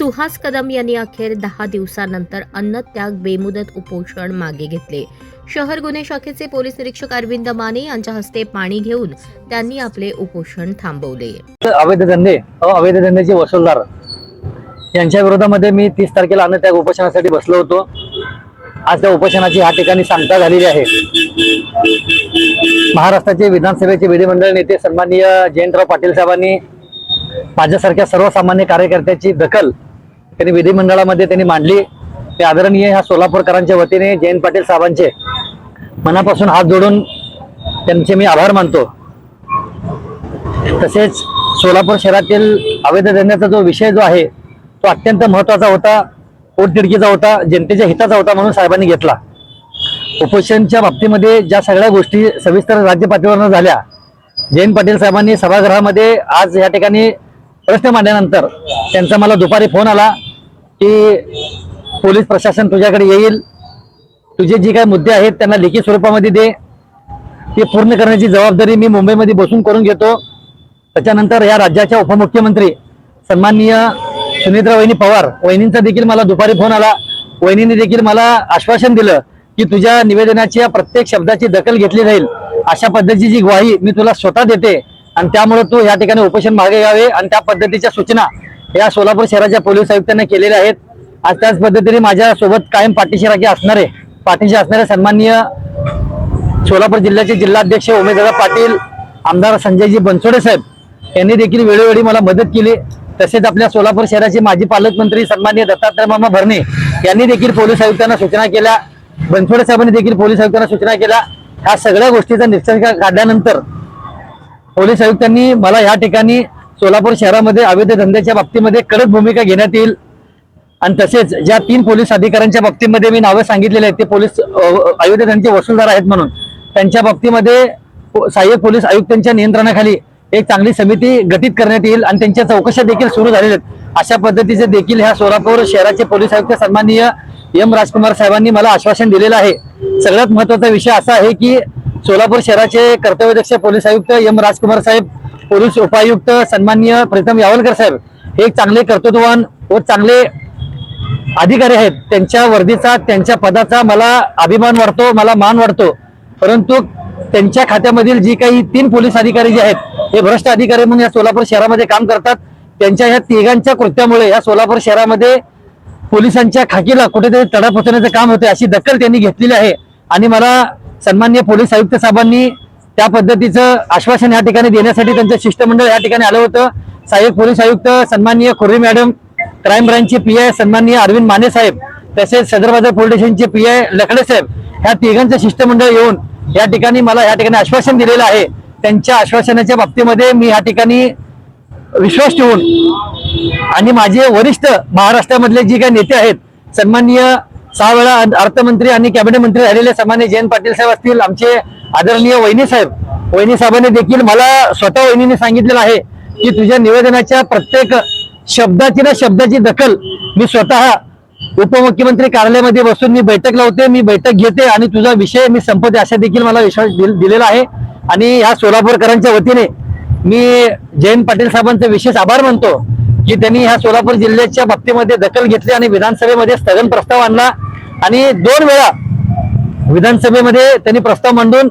सुहास कदम यांनी अखेर 10 दिवसांनंतर अन्नत्याग बेमुदत उपोषण मागे घेतले. शहर गुन्हे शाखेचे पोलीस निरीक्षक अरविंद माने यांच्या हस्ते पाणी घेऊन त्यांनी आपले उपोषण थांबवले. अवैध धंद्याचे वसूलदार यांच्या विरोधामध्ये मी 30 तारखेला अन्नत्याग उपोषणासाठी बसलो होतो. आज त्या उपोषणाची ह्या ठिकाणी सांगता झालेली आहे. महाराष्ट्राचे विधानसभेचे विधिमंडळ नेते सन्माननीय जयंतराव पाटील साहेबांनी माझ्यासारख्या सर्वसामान्य कार्यकर्त्याची दखल त्यांनी विधिमंडळामध्ये त्यांनी मांडली. ते आदरणीय ह्या सोलापूरकरांच्या वतीने जयंत पाटील साहेबांचे मनापासून हात जोडून त्यांचे मी आभार मानतो. तसेच सोलापूर शहरातील अवैध धंद्याचा जो विषय जो आहे तो अत्यंत महत्त्वाचा होता, पोटतिडकीचा होता, जनतेच्या हिताचा होता म्हणून साहेबांनी घेतला. उपोषणच्या बाबतीमध्ये ज्या सगळ्या गोष्टी सविस्तर राज्य पातळीवर झाल्या, जयंत पाटील साहेबांनी सभागृहामध्ये आज या ठिकाणी प्रश्न मांडल्यानंतर त्यांचा मला दुपारी फोन आला की पोलीस प्रशासन तुझ्याकडे येईल, तुझे जे काही मुद्दे आहेत त्यांना लेखी स्वरूपामध्ये दे, ते पूर्ण करण्याची जबाबदारी मी मुंबईमध्ये बसून करून घेतो. त्याच्यानंतर या राज्याच्या उपमुख्यमंत्री सन्माननीय सुनेत्रा वहिनी पवार वहिनींचा देखील मला दुपारी फोन आला. वहिनींनी देखील मला आश्वासन दिलं की तुझ्या निवेदनाच्या प्रत्येक शब्दाची दखल घेतली जाईल, अशा पद्धतीची ग्वाही मी तुला स्वतः देते आणि त्यामुळे तू या ठिकाणी उपोषण मागे घ्यावे. आणि त्या पद्धतीच्या सूचना या सोलापूर शहराच्या पोलीस आयुक्तांनी केलेल्या आहेत. आज त्याच पद्धतीने माझ्या सोबत कायम पाठीशी असणारे सन्माननीय सोलापूर जिल्ह्याचे जिल्हाध्यक्ष उमेशदादा पाटील, आमदार संजयजी बनसोडे साहेब यांनी देखील वेळोवेळी मला मदत केली. तसेच आपल्या सोलापूर शहराचे माजी पालकमंत्री सन्माननीय दत्तात्रय मामा भरणे यांनी देखील पोलीस आयुक्तांना सूचना केल्या. बनसोडे साहेबांनी देखील पोलीस आयुक्तांना सूचना केल्या. ह्या सगळ्या गोष्टीचा निष्कर्ष काढल्यानंतर पोलीस आयुक्तांनी मला या ठिकाणी सोलापूर शहरामध्ये अवैध धंद्याच्या बाबतीमध्ये कडक भूमिका घेण्यात येईल. आणि तसेच ज्या 3 पोलीस अधिकाऱ्यांच्या बाबतीमध्ये मी नावं सांगितलेले आहेत ते पोलीस अवैध धंद्याचे वसूलदार आहेत म्हणून, त्यांच्या बाबतीमध्ये सहाय्यक पोलीस आयुक्तांच्या नियंत्रणाखाली एक चांगली समिती गठीत करण्यात येईल आणि त्यांच्या चौकशा देखील सुरू झालेल्या आहेत. अशा पद्धतीचे देखील ह्या सोलापूर शहराचे पोलीस आयुक्त सन्माननीय एम राजकुमार साहेबांनी मला आश्वासन दिलेलं आहे. सगळ्यात महत्त्वाचा विषय असा आहे की सोलापूर शहराचे कर्तव्यदक्ष पोलीस आयुक्त एम राजकुमार साहेब, पोलीस उपायुक्त सन्माननीय प्रीतम यावलकर साहेब हे एक चांगले कर्तृत्ववान व चांगले अधिकारी आहेत. त्यांच्या वर्दीचा, त्यांच्या पदाचा मला अभिमान वाटतो, मला मान वाटतो. परंतु त्यांच्या खात्यामधील जी काही 3 पोलीस अधिकारी जे आहेत हे भ्रष्ट अधिकारी म्हणून या सोलापूर शहरामध्ये काम करतात. त्यांच्या ह्या तिघांच्या कृत्यामुळे या सोलापूर शहरामध्ये पोलिसांच्या खाकीला कुठेतरी तडा पोचवण्याचं काम होते, अशी दखल त्यांनी घेतलेली आहे. आणि मला सन्माननीय पोलीस आयुक्त साहेबांनी त्या पद्धतीचं आश्वासन या ठिकाणी देण्यासाठी त्यांचं शिष्टमंडळ या ठिकाणी आलं होतं. सहाय्यक पोलीस आयुक्त सन्माननीय खुर्री मॅडम, क्राईम ब्रांचचे PI सन्माननीय अरविंद माने साहेब, तसेच सदर बाजार पोलीस स्टेशनचे PI लकडे साहेब, ह्या तिघांचं शिष्टमंडळ येऊन या ठिकाणी मला या ठिकाणी आश्वासन दिलेलं आहे. त्यांच्या आश्वासनाच्या बाबतीमध्ये मी या ठिकाणी विश्वास ठेवून आणि माझे वरिष्ठ महाराष्ट्रामधले जे काही नेते आहेत, सन्माननीय 6 वेळा अर्थमंत्री आणि कॅबिनेट मंत्री राहिलेले सन्माननीय जयंत पाटील साहेब असतील, आमचे आदरणीय वहिनी साहेबांनी देखील मला स्वतः वहिनीने सांगितलेलं आहे की तुझ्या निवेदनाच्या प्रत्येक शब्दाची दखल मी स्वतः उपमुख्यमंत्री कार्यालयामध्ये बसून मी बैठक लावते, मी बैठक घेते आणि तुझा विषय मी संपवते, अशा देखील मला विश्वास दिलेला आहे. आणि ह्या सोलापूरकरांच्या वतीने मी जयंत पाटील साहेबांचे विशेष आभार मानतो की त्यांनी ह्या सोलापूर जिल्ह्याच्या बाबतीमध्ये दखल घेतली आणि विधानसभेमध्ये स्थगन प्रस्ताव आणला. आणि 2 वेळा विधानसभेमध्ये त्यांनी प्रस्ताव मांडून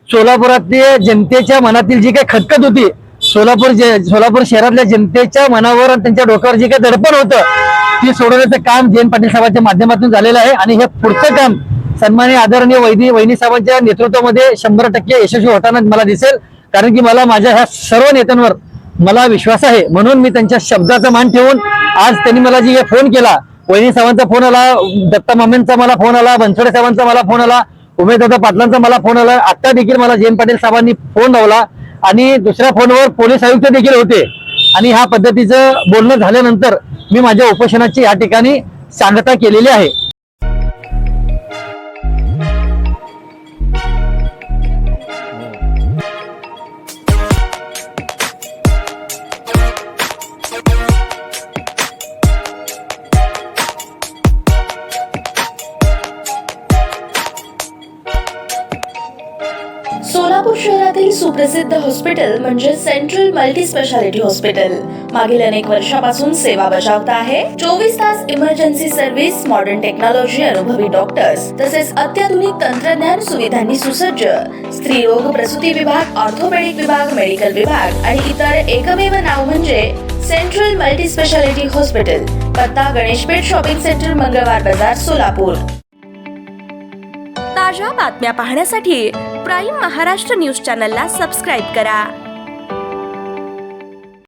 सोलापुरातल्या जनतेच्या मनातील जी काही खटखट होती, सोलापूर शहरातल्या जनतेच्या मनावर आणि त्यांच्या डोक्यावर जे काही दडपण होतं ती सोडवण्याचं काम जयंत पाटील साहेबांच्या माध्यमातून झालेलं आहे. आणि हे पुढचं काम सन्माननीय आदरणीय वहिनी साहेबांच्या नेतृत्वामध्ये 100% यशस्वी होताना मला दिसेल. कारण की मला माझ्या ह्या सर्व नेत्यांवर मला विश्वास आहे, म्हणून मी त्यांच्या शब्दाचा मान ठेवून आज त्यांनी मला जे फोन केला, वहिनी साहेबांचा फोन आला, दत्ता मामेंचा मला फोन आला, बनसोडे साहेबांचा मला फोन आला, उमेशदादा पाटलांचा मला फोन आला, आता देखील मला जयंत पाटील साहेबांनी फोन लावला आणि दुसऱ्या फोनवर पोलीस आयुक्त देखील होते. आणि ह्या पद्धतीचं बोलणं झाल्यानंतर मी माझ्या उपोषणाची या ठिकाणी सांगता केलेली आहे. सोलापूर शहरातील सुप्रसिद्ध हॉस्पिटल म्हणजे सेंट्रल मल्टी स्पेशालिटी हॉस्पिटल मागील अनेक वर्षापासून सेवा बजावत आहे. 24 तास इमर्जन्सी सर्व्हिस, मॉडर्न टेक्नॉलॉजी, अनुभवी डॉक्टर्स तसेच अत्याधुनिक तंत्रज्ञान सुविधांनी सुसज्ज स्त्रीरोग प्रसूती विभाग, ऑर्थोपेडिक विभाग, मेडिकल विभाग आणि इतर एकमेव नाव म्हणजे सेंट्रल मल्टी स्पेशालिटी हॉस्पिटल. पत्ता गणेशपेठ शॉपिंग सेंटर, मंगळवार बाजार, सोलापूर. ताज्या बातम्या पाहण्यासाठी प्राईम महाराष्ट्र न्यूज चॅनलला सबस्क्राईब करा.